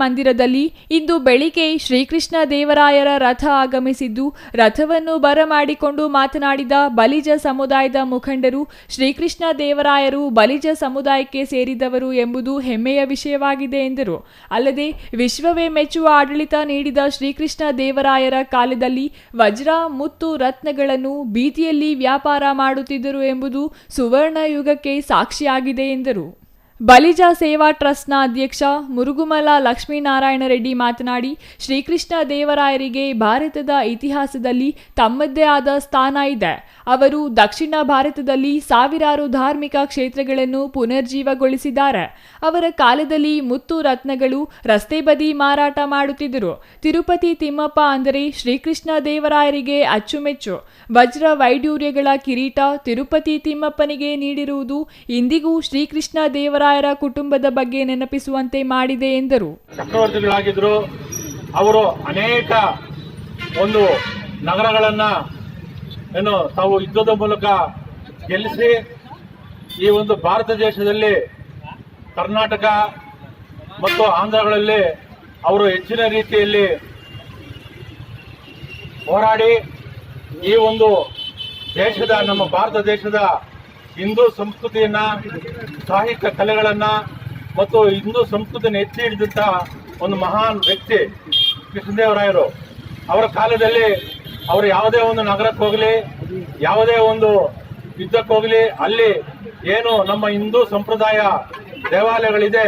ಮಂದಿರದಲ್ಲಿ ಇಂದು ಬೆಳಿಗ್ಗೆ ಶ್ರೀಕೃಷ್ಣ ದೇವರಾಯರ ರಥ ಆಗಮಿಸಿದ್ದು, ರಥವನ್ನು ಬರಮಾಡಿಕೊಂಡು ಮಾತನಾಡಿದ ಬಲಿಜ ಸಮುದಾಯದ ಮುಖಂಡರು, ಶ್ರೀಕೃಷ್ಣ ದೇವರಾಯರು ಬಲಿಜ ಸಮುದಾಯಕ್ಕೆ ಸೇರಿದವರು ಎಂಬುದು ಹೆಮ್ಮೆಯ ವಿಷಯವಾಗಿದೆ ಎಂದರು. ಅಲ್ಲದೆ ವಿಶ್ವವೇ ಮೆಚ್ಚುವ ಆಡಳಿತ ನೀಡಿದ ಶ್ರೀಕೃಷ್ಣ ದೇವರಾಯರ ಕಾಲದಲ್ಲಿ ವಜ್ರ, ಮುತ್ತು, ರತ್ನಗಳನ್ನು ಬೀದಿಯಲ್ಲಿ ವ್ಯಾಪಾರ ಮಾಡುತ್ತಿದ್ದರು ಎಂಬುದು ಸುವರ್ಣ ಯುಗಕ್ಕೆ ಸಾಕ್ಷಿಯಾಗಿದೆ ಎಂದರು. ಬಲಿಜ ಸೇವಾ ಟ್ರಸ್ಟ್ನ ಅಧ್ಯಕ್ಷ ಮುರುಗುಮಲ ಲಕ್ಷ್ಮೀನಾರಾಯಣ ರೆಡ್ಡಿ ಮಾತನಾಡಿ, ಶ್ರೀಕೃಷ್ಣ ದೇವರಾಯರಿಗೆ ಭಾರತದ ಇತಿಹಾಸದಲ್ಲಿ ತಮ್ಮದೇ ಆದ ಸ್ಥಾನ ಇದೆ. ಅವರು ದಕ್ಷಿಣ ಭಾರತದಲ್ಲಿ ಸಾವಿರಾರು ಧಾರ್ಮಿಕ ಕ್ಷೇತ್ರಗಳನ್ನು ಪುನರ್ಜೀವಗೊಳಿಸಿದ್ದಾರೆ. ಅವರ ಕಾಲದಲ್ಲಿ ಮುತ್ತು ರತ್ನಗಳು ರಸ್ತೆ ಬದಿ ಮಾರಾಟ ಮಾಡುತ್ತಿದ್ದರು. ತಿರುಪತಿ ತಿಮ್ಮಪ್ಪ ಅಂದರೆ ಶ್ರೀಕೃಷ್ಣ ದೇವರಾಯರಿಗೆ ಅಚ್ಚುಮೆಚ್ಚು. ವಜ್ರ ವೈಡೂರ್ಯಗಳ ಕಿರೀಟ ತಿರುಪತಿ ತಿಮ್ಮಪ್ಪನಿಗೆ ನೀಡಿರುವುದು ಇಂದಿಗೂ ಶ್ರೀಕೃಷ್ಣ ದೇವರಾಯರ ಕುಟುಂಬದ ಬಗ್ಗೆ ನೆನಪಿಸುವಂತೆ ಮಾಡಿದೆ ಎಂದರು. ಚಕ್ರವರ್ತಿಗಳಾಗಿದ್ರು. ಅವರು ಅನೇಕ ಒಂದು ನಗರಗಳನ್ನ ತಾವು ಯುದ್ಧದ ಮೂಲಕ ಗೆಲ್ಲಿಸಿ ಈ ಒಂದು ಭಾರತ ದೇಶದಲ್ಲಿ ಕರ್ನಾಟಕ ಮತ್ತು ಆಂಧ್ರಗಳಲ್ಲಿ ಅವರು ಹೆಚ್ಚಿನ ರೀತಿಯಲ್ಲಿ ಹೋರಾಡಿ ಈ ಒಂದು ದೇಶದ ನಮ್ಮ ಭಾರತ ದೇಶದ ಹಿಂದೂ ಸಂಸ್ಕೃತಿಯನ್ನ, ಸಾಹಿತ್ಯ ಕಲೆಗಳನ್ನ ಮತ್ತು ಹಿಂದೂ ಸಂಸ್ಕೃತಿಯನ್ನು ಎತ್ತಿ ಹಿಡಿದಂತ ಒಂದು ಮಹಾನ್ ವ್ಯಕ್ತಿ ಕೃಷ್ಣದೇವರಾಯರು. ಅವರ ಕಾಲದಲ್ಲಿ ಅವರು ಯಾವುದೇ ಒಂದು ನಗರಕ್ಕೆ ಹೋಗಲಿ, ಯಾವುದೇ ಒಂದು ಯುದ್ಧಕ್ಕೆ ಹೋಗಲಿ, ಅಲ್ಲಿ ಏನು ನಮ್ಮ ಹಿಂದೂ ಸಂಪ್ರದಾಯ ದೇವಾಲಯಗಳಿದೆ,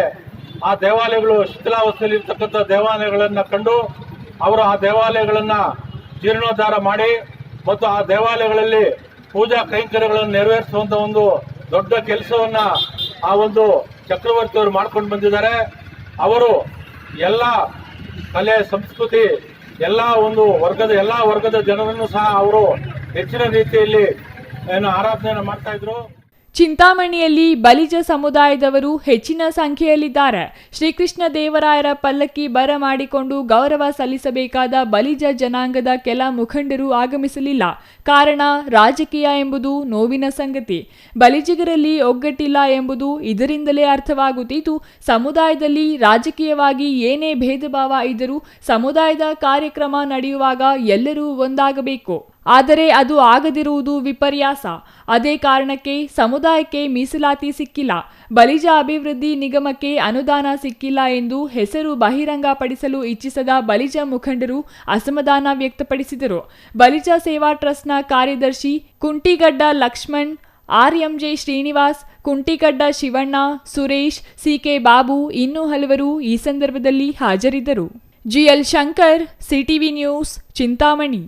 ಆ ದೇವಾಲಯಗಳು ಶಿಥಿಲಾವಸ್ಥೆಯಲ್ಲಿ ಇರ್ತಕ್ಕಂಥ ದೇವಾಲಯಗಳನ್ನ ಕಂಡು ಅವರು ಆ ದೇವಾಲಯಗಳನ್ನ ಜೀರ್ಣೋದ್ಧಾರ ಮಾಡಿ ಮತ್ತು ಆ ದೇವಾಲಯಗಳಲ್ಲಿ ಪೂಜಾ ಕೈಂಕರ್ಯಗಳನ್ನು ನೆರವೇರಿಸುವಂತ ಒಂದು ದೊಡ್ಡ ಕೆಲಸವನ್ನ ಆ ಒಂದು ಚಕ್ರವರ್ತಿಯವರು ಮಾಡ್ಕೊಂಡು ಬಂದಿದ್ದಾರೆ. ಅವರು ಎಲ್ಲ ಕಲೆ, ಸಂಸ್ಕೃತಿ, ಎಲ್ಲಾ ವರ್ಗದ ಜನರನ್ನು ಸಹ ಅವರು ಹೆಚ್ಚಿನ ರೀತಿಯಲ್ಲಿ ಆರಾಧನೆಯನ್ನು ಮಾಡ್ತಾ ಇದ್ರು. ಚಿಂತಾಮಣಿಯಲ್ಲಿ ಬಲಿಜ ಸಮುದಾಯದವರು ಹೆಚ್ಚಿನ ಸಂಖ್ಯೆಯಲ್ಲಿದ್ದಾರೆ. ಶ್ರೀಕೃಷ್ಣ ದೇವರಾಯರ ಪಲ್ಲಕ್ಕಿ ಬರಮಾಡಿಕೊಂಡು ಗೌರವ ಸಲ್ಲಿಸಬೇಕಾದ ಬಲಿಜ ಜನಾಂಗದ ಕೆಲ ಮುಖಂಡರು ಆಗಮಿಸಲಿಲ್ಲ. ಕಾರಣ ರಾಜಕೀಯ ಎಂಬುದು ನೋವಿನ ಸಂಗತಿ. ಬಲಿಜಿಗರಲ್ಲಿ ಒಗ್ಗಟ್ಟಿಲ್ಲ ಎಂಬುದು ಇದರಿಂದಲೇ ಅರ್ಥವಾಗುತ್ತಿದ್ದು, ಸಮುದಾಯದಲ್ಲಿ ರಾಜಕೀಯವಾಗಿ ಏನೇ ಭೇದ ಭಾವ ಇದ್ದರೂ ಸಮುದಾಯದ ಕಾರ್ಯಕ್ರಮ ನಡೆಯುವಾಗ ಎಲ್ಲರೂ ಒಂದಾಗಬೇಕು. ಆದರೆ ಅದು ಆಗದಿರುವುದು ವಿಪರ್ಯಾಸ. ಅದೇ ಕಾರಣಕ್ಕೆ ಸಮುದಾಯಕ್ಕೆ ಮೀಸಲಾತಿ ಸಿಕ್ಕಿಲ್ಲ, ಬಲಿಜ ಅಭಿವೃದ್ಧಿ ನಿಗಮಕ್ಕೆ ಅನುದಾನ ಸಿಕ್ಕಿಲ್ಲ ಎಂದು ಹೆಸರು ಬಹಿರಂಗಪಡಿಸಲು ಇಚ್ಛಿಸದ ಬಲಿಜ ಮುಖಂಡರು ಅಸಮಾಧಾನ ವ್ಯಕ್ತಪಡಿಸಿದರು. ಬಲಿಜ ಸೇವಾ ಟ್ರಸ್ಟ್ನ ಕಾರ್ಯದರ್ಶಿ ಕುಂಟಿಗಡ್ಡ ಲಕ್ಷ್ಮಣ್, ಆರ್ಎಂಜೆ ಶ್ರೀನಿವಾಸ್, ಕುಂಟಿಗಡ್ಡ ಶಿವಣ್ಣ, ಸುರೇಶ್, ಸಿಕೆ ಬಾಬು ಇನ್ನೂ ಹಲವರು ಈ ಸಂದರ್ಭದಲ್ಲಿ ಹಾಜರಿದ್ದರು. GL Shankar, CTV news, Chintamani.